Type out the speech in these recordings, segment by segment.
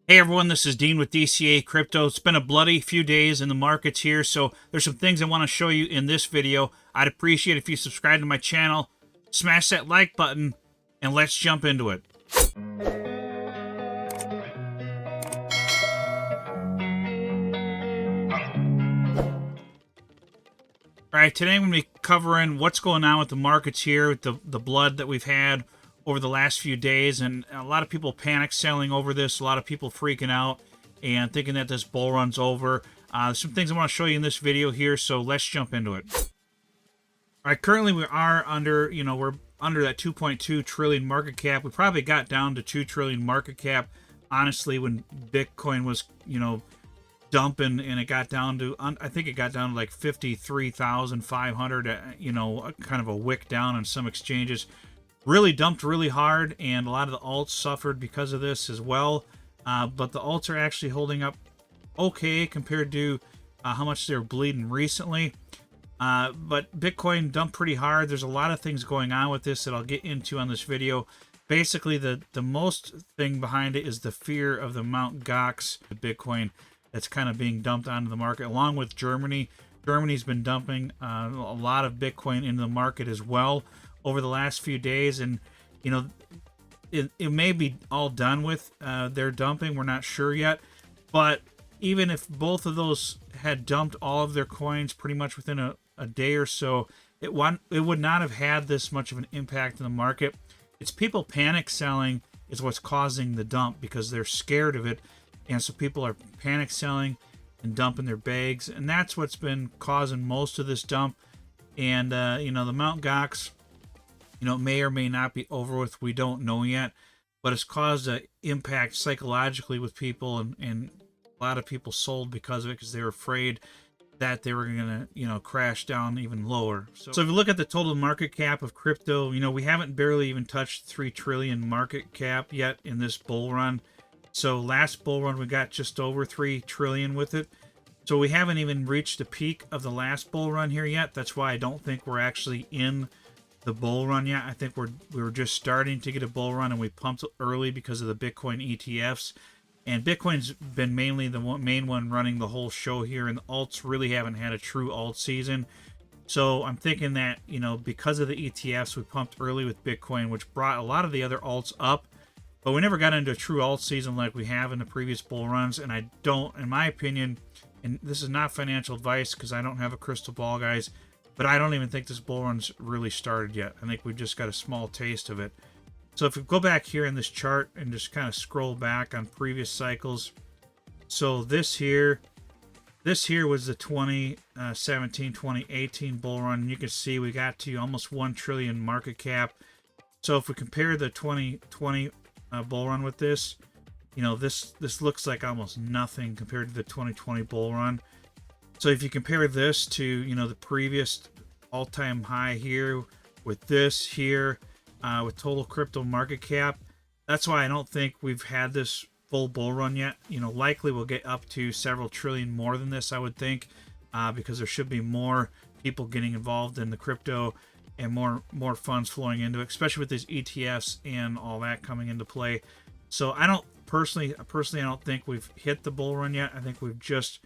Hey everyone, this is Dean with DCA Crypto. It's been a bloody few days in the markets here, so there's some things I want to show you in this video. I'd appreciate if you subscribe to my channel, smash that like button, and let's jump into it. Alright, today I'm going to be covering what's going on with the markets here, with the blood that we've had over the last few days, and a lot of people panic selling over this, a lot of people freaking out and thinking that this bull run's over. Some things I want to show you in this video here, so let's jump into it. All right, currently we are under, we're under that 2.2 trillion market cap. We probably got down to 2 trillion market cap, honestly, when Bitcoin was, dumping, and it got down to, I think it got down to like 53,500, kind of a wick down on some exchanges. Really dumped really hard, and a lot of the alts suffered because of this as well. But the alts are actually holding up okay compared to how much they're bleeding recently. But Bitcoin dumped pretty hard. There's a lot of things going on with this that I'll get into on this video. Basically, the most thing behind it is the fear of the Mt. Gox Bitcoin that's kind of being dumped onto the market, along with Germany. Germany's been dumping a lot of Bitcoin into the market as well over the last few days, and it may be all done with their dumping. We're not sure yet, but even if both of those had dumped all of their coins pretty much within a day or so, it would not have had this much of an impact in the market. It's people panic selling is what's causing the dump, because they're scared of it, and so people are panic selling and dumping their bags, and that's what's been causing most of this dump. And the Mt. Gox, may or may not be over with. We don't know yet, but it's caused an impact psychologically with people, and a lot of people sold because of it, because they were afraid that they were going to, crash down even lower. So if you look at the total market cap of crypto, we haven't barely even touched 3 trillion market cap yet in this bull run. So last bull run, we got just over 3 trillion with it. So we haven't even reached the peak of the last bull run here yet. That's why I don't think we're actually in the bull run yet. I think we were just starting to get a bull run, and we pumped early because of the Bitcoin ETFs. And Bitcoin's been mainly the main one running the whole show here, and the alts really haven't had a true alt season. So I'm thinking that, because of the ETFs, we pumped early with Bitcoin, which brought a lot of the other alts up. But we never got into a true alt season like we have in the previous bull runs. And I don't, in my opinion, and this is not financial advice because I don't have a crystal ball, guys, but I don't even think this bull run's really started yet. I think we've just got a small taste of it. So if we go back here in this chart and just kind of scroll back on previous cycles. So this here was the 2017, 2018 bull run. And you can see we got to almost 1 trillion market cap. So if we compare the 2020 bull run with this, this looks like almost nothing compared to the 2020 bull run. So if you compare this to, the previous all-time high here with this here, with total crypto market cap, that's why I don't think we've had this full bull run yet. Likely we'll get up to several trillion more than this, I would think, because there should be more people getting involved in the crypto and more funds flowing into it, especially with these ETFs and all that coming into play. So I don't personally, I don't think we've hit the bull run yet. I think we've just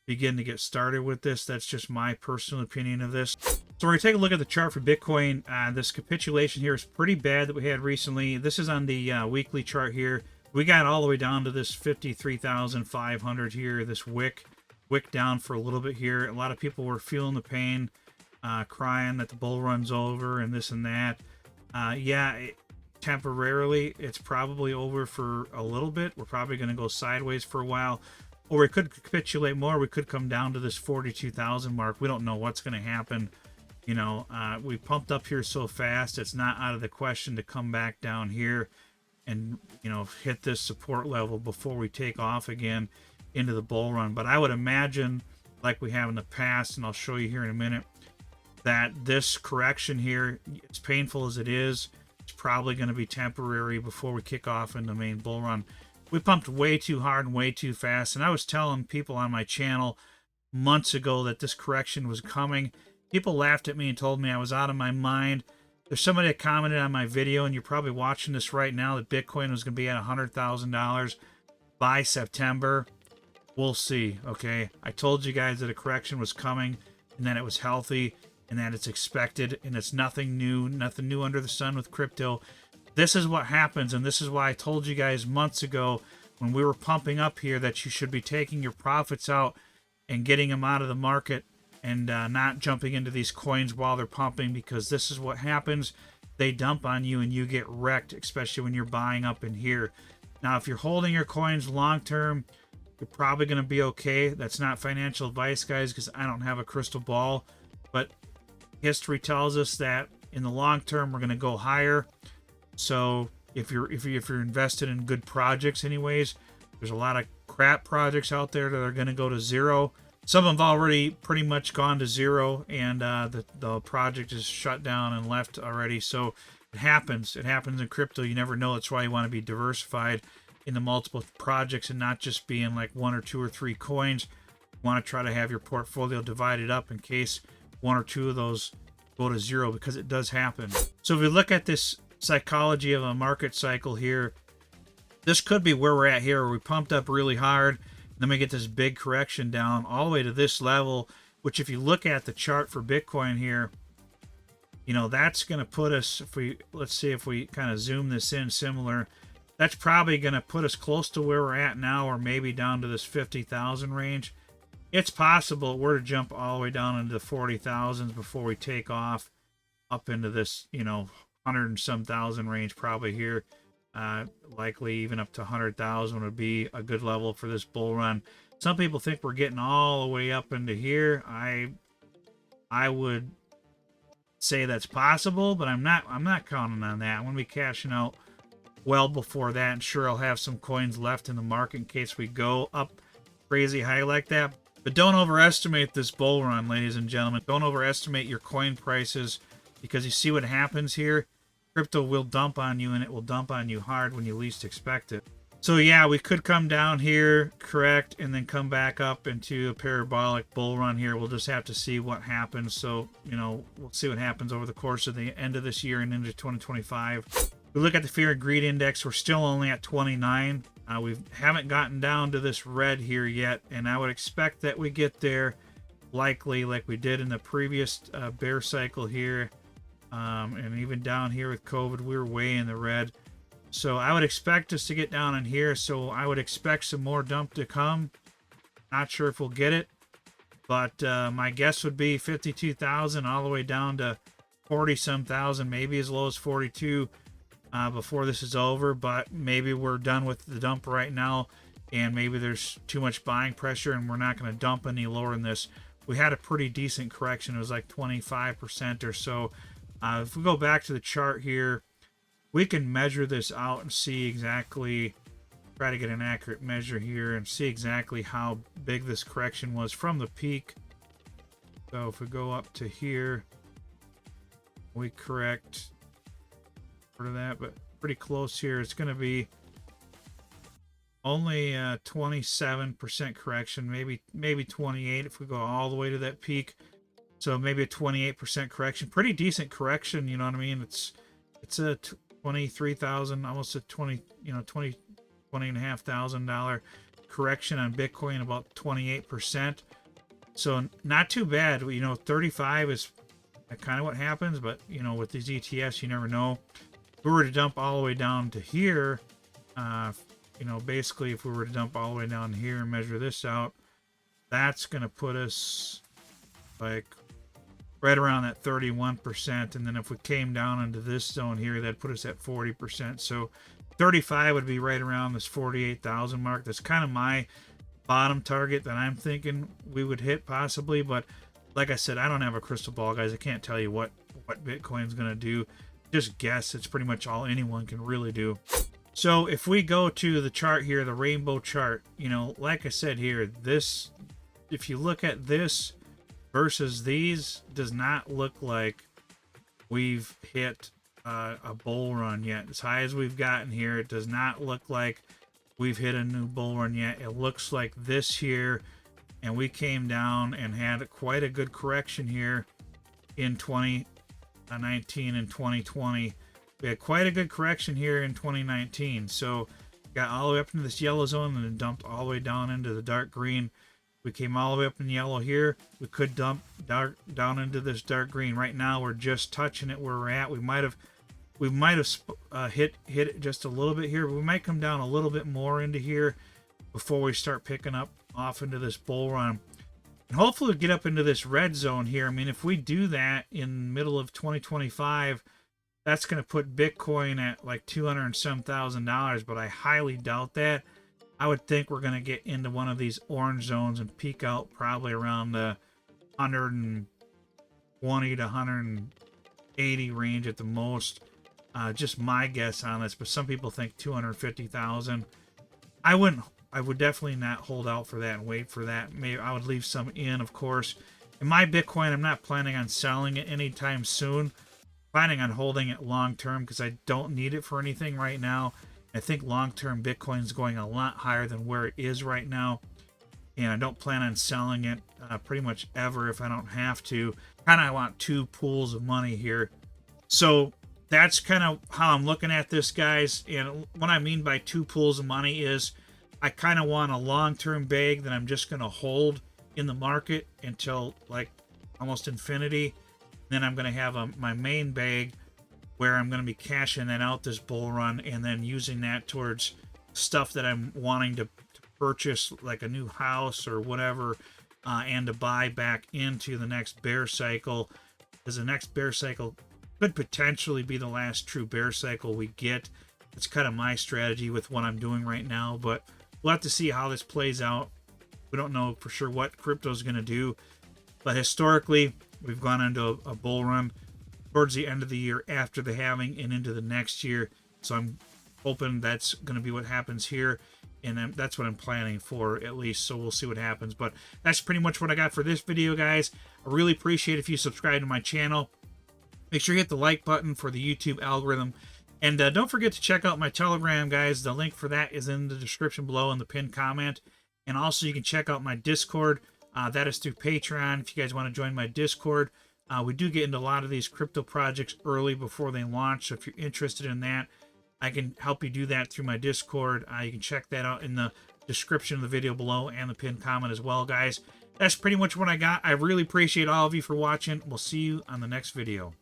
begin to get started with this. That's just my personal opinion of this. So we're going to take a look at the chart for Bitcoin. This capitulation here is pretty bad that we had recently. This is on the weekly chart here. We got all the way down to this 53,500 here, this wick down for a little bit here. A lot of people were feeling the pain, crying that the bull run's over and this and that. Temporarily, it's probably over for a little bit. We're probably going to go sideways for a while. Or we could capitulate more. We could come down to this 42,000 mark. We don't know what's going to happen. We pumped up here so fast, it's not out of the question to come back down here and, hit this support level before we take off again into the bull run. But I would imagine, like we have in the past, and I'll show you here in a minute, that this correction here, as painful as it is, it's probably going to be temporary before we kick off in the main bull run. We pumped way too hard and way too fast, and I was telling people on my channel months ago that this correction was coming. People laughed at me and told me I was out of my mind. There's somebody that commented on my video, and you're probably watching this right now, that Bitcoin was going to be at $100,000 by September, we'll see. Okay, I told you guys that a correction was coming, and that it was healthy, and that it's expected, and it's nothing new under the sun with crypto. This is what happens, and this is why I told you guys months ago when we were pumping up here that you should be taking your profits out and getting them out of the market, and not jumping into these coins while they're pumping, because this is what happens. They dump on you and you get wrecked, especially when you're buying up in here. Now, if you're holding your coins long term, you're probably going to be okay. That's not financial advice, guys, because I don't have a crystal ball, but history tells us that in the long term we're going to go higher. So if you're invested in good projects, anyways, there's a lot of crap projects out there that are going to go to zero. Some have already pretty much gone to zero, and the project is shut down and left already. So it happens. It happens in crypto. You never know. That's why you want to be diversified in the multiple projects and not just being like 1 or 2 or 3 coins. You want to try to have your portfolio divided up in case 1 or 2 of those go to zero, because it does happen. So if we look at this psychology of a market cycle here, this could be where we're at here, where we pumped up really hard. Then we get this big correction down all the way to this level, which if you look at the chart for Bitcoin here, you know, that's going to put us, let's see if we kind of zoom this in similar, that's probably going to put us close to where we're at now, or maybe down to this 50,000 range. It's possible we're to jump all the way down into the 40,000s before we take off up into this, you know, 100 and some thousand range probably here. Likely even up to 100,000 would be a good level for this bull run. Some people think we're getting all the way up into here. I would say that's possible, but I'm not counting on that. I'm going to be cashing out well before that, and sure, I'll have some coins left in the market in case we go up crazy high like that. But don't overestimate this bull run, ladies and gentlemen. Don't overestimate your coin prices, because you see what happens here. Crypto will dump on you, and it will dump on you hard when you least expect it. So yeah, we could come down here, correct, and then come back up into a parabolic bull run here. We'll just have to see what happens. So, you know, we'll see what happens over the course of the end of this year and into 2025. We look at the fear and greed index. We're still only at 29. We haven't gotten down to this red here yet, and I would expect that we get there likely like we did in the previous bear cycle here. And even down here with COVID, we were way in the red. So I would expect us to get down in here. So I would expect some more dump to come. Not sure if we'll get it, but my guess would be 52,000 all the way down to 40-some thousand, maybe as low as 42 before this is over. But maybe we're done with the dump right now, and maybe there's too much buying pressure, and we're not going to dump any lower than this. We had a pretty decent correction. It was like 25% or so. If we go back to the chart here, we can measure this out and see exactly, try to get an accurate measure here and see exactly how big this correction was from the peak. So if we go up to here, we correct part of that, but pretty close here. It's going to be only 27% correction, maybe 28 if we go all the way to that peak. So maybe a 28% correction, pretty decent correction. You know what I mean? It's a 23,000, almost a 20,500 $20 correction on Bitcoin, about 28%. So not too bad. You know, 35 is kind of what happens, but you know, with these ETFs, you never know. If we were to dump all the way down to here, you know, basically if we were to dump all the way down here and measure this out, that's going to put us like right around that 31%. And then if we came down into this zone here, that'd put us at 40%. So 35 would be right around this 48,000 mark. That's kind of my bottom target that I'm thinking we would hit possibly. But like I said, I don't have a crystal ball, guys. I can't tell you what Bitcoin's going to do. Just guess. It's pretty much all anyone can really do. So if we go to the chart here, the rainbow chart, you know, like I said here, this, if you look at this versus these, does not look like we've hit a bull run yet. As high as we've gotten here, it does not look like we've hit a new bull run yet. It looks like this here, and we came down and had quite a good correction here in 2019 and 2020. We had quite a good correction here in 2019. So got all the way up into this yellow zone and then dumped all the way down into the dark green. We came all the way up in yellow here. We could dump down into this dark green. Right now, we're just touching it where we're at. We might have hit it just a little bit here, but we might come down a little bit more into here before we start picking up off into this bull run. And hopefully we'll get up into this red zone here. I mean, if we do that in the middle of 2025, that's going to put Bitcoin at like $200 and some thousand, but I highly doubt that. I would think we're going to get into one of these orange zones and peak out probably around the 120 to 180 range at the most. Just my guess on this, but some people think 250,000. I would definitely not hold out for that and wait for that. Maybe I would leave some in, of course. In my Bitcoin, I'm not planning on selling it anytime soon. Planning on holding it long term because I don't need it for anything right now. I think long-term Bitcoin is going a lot higher than where it is right now. And I don't plan on selling it pretty much ever if I don't have to. Kind of want two pools of money here. So that's kind of how I'm looking at this, guys. And what I mean by two pools of money is I kind of want a long-term bag that I'm just going to hold in the market until like almost infinity. Then I'm going to have my main bag where I'm going to be cashing that out this bull run and then using that towards stuff that I'm wanting to purchase, like a new house or whatever, and to buy back into the next bear cycle, because the next bear cycle could potentially be the last true bear cycle we get. It's kind of my strategy with what I'm doing right now, but we'll have to see how this plays out. We don't know for sure what crypto is going to do, but historically, we've gone into a bull run towards the end of the year after the halving and into the next year. So I'm hoping that's going to be what happens here. And that's what I'm planning for, at least. So we'll see what happens. But that's pretty much what I got for this video, guys. I really appreciate if you subscribe to my channel. Make sure you hit the like button for the YouTube algorithm. And don't forget to check out my Telegram, guys. The link for that is in the description below in the pinned comment. And also you can check out my Discord. That is through Patreon if you guys want to join my Discord. We do get into a lot of these crypto projects early before they launch. So if you're interested in that, I can help you do that through my Discord. You can check that out in the description of the video below and the pinned comment as well, guys. That's pretty much what I got. I really appreciate all of you for watching. We'll see you on the next video.